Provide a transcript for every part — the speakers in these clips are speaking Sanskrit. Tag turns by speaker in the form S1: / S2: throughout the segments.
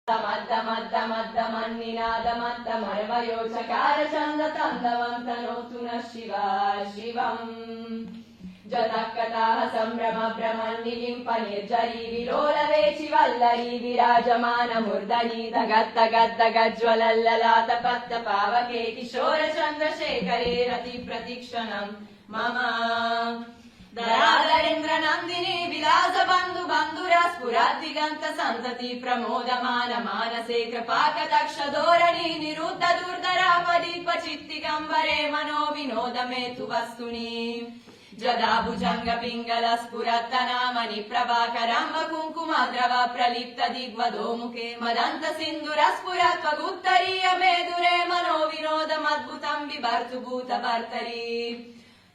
S1: मद्दमद्दमद्दमन्निनादमद्दमर्वयोचकारचन्दतन्दवन्तनोतु नः शिवा शिवम् जतः कटाः सम्भ्रम भ्रमन्निलिम्पनिर्जरी विलोलवेचि वल्लरी विराजमानमुर्दरी दगद्दगद्दगज्ज्वलल्ललाटपत्तपावके किशोरचन्द्रशेखरे रतिप्रतिक्षणम् मम दरादरेन्द्रनन्दिनी विलासबन्धु बन्धुरा स्फुरद्दिगन्त सन्तति प्रमोदमान मानसे कृपाकटाक्षधोरणी निरुद्ध दुर्धरापदि क्वचित्तिगम्बरे मनो विनोदमे तु वस्तुनि जदा भुजङ्ग पिङ्गल स्फुरत्तनामनि प्रभाकरम्ब कुङ्कुमद्रव प्रलिप्त दिग्वदो मुखे मदन्त सिन्धुर स्फुरत्वगुत्तरीय मेदुरे मनो विनोदमद्भुतम् बिभर्तु भूतभर्तरी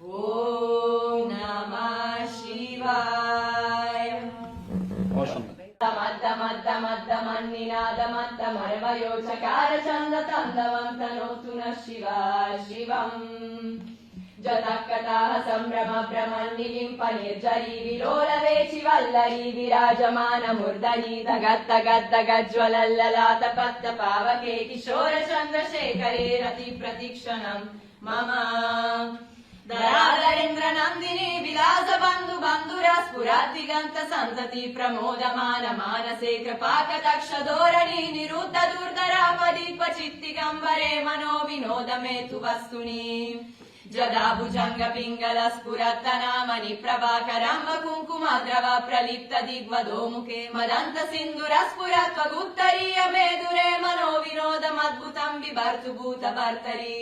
S1: ॐ नमः शिवाय मद्दमद्दमद्दमन्निनादमद्दमर्वयोचकारचन्दतन्दवन्तनोतु नः शिवा शिवम् जतः कटाः सम्भ्रम भ्रमन्निलिम्पनिर्जरी विलोलवेचि वल्लरी विराजमानमुर्दरी दगद्दगद्दगज्ज्वलल्ललाटपत्तपावके किशोरचन्द्रशेखरे रतिप्रतिक्षणम् मम दरादरेन्द्रनन्दिनी विलासबन्धु बन्धुरा स्फुरद्दिगन्त सन्तति प्रमोदमान मानसे कृपाकटाक्षधोरणी निरुद्ध दुर्धरापदि क्वचित्तिगम्बरे मनो विनोदमे तु वस्तुनि जदा भुजङ्ग पिङ्गल स्फुरत्तनामनि प्रभाकरम्ब कुङ्कुमद्रव प्रलिप्त दिग्वदो मुखे मदन्त सिन्धुर स्फुरत्वगुत्तरीय मेदुरे मनो विनोदमद्भुतम् बिभर्तु भूतभर्तरी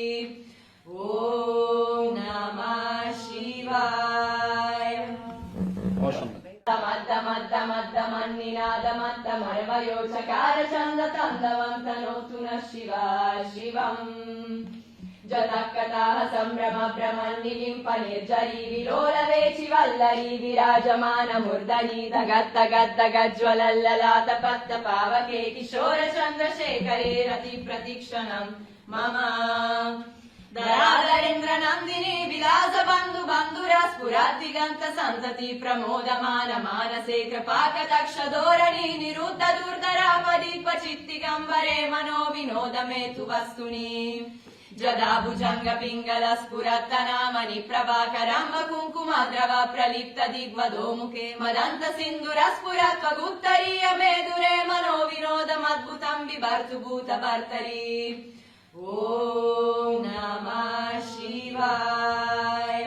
S1: ॐ नमः शिवाय मद्दमद्दमद्दमन्निनादमद्दमर्वयोचकारचन्दतन्दवन्तनोतु नः शिवा शिवम् जतः कटाः सम्भ्रम भ्रमन्निलिम्पनिर्जरी विलोलवेचि वल्लरी विराजमानमुर्दरी दगद्दगद्दगज्ज्वलल्ललाटपत्तपावके किशोरचन्द्रशेखरे रतिप्रतिक्षणम् मम दरादरेन्द्रनन्दिनी विलासबन्धु बन्धुरा स्फुरद्दिगन्त सन्तति प्रमोदमान मानसे कृपाकटाक्षधोरणी निरुद्ध दुर्धरापदि क्वचित्तिगम्बरे मनो विनोदमे तु वस्तुनि जदा भुजङ्ग पिङ्गल स्फुरत्तनामनि प्रभाकरम्ब कुङ्कुमद्रव प्रलिप्त दिग्वदो मुखे मदन्त सिन्धुर स्फुरत्वगुत्तरीय मेदुरे मनो विनोदमद्भुतम् बिभर्तु भूतभर्तरी ॐ नमः शिवाय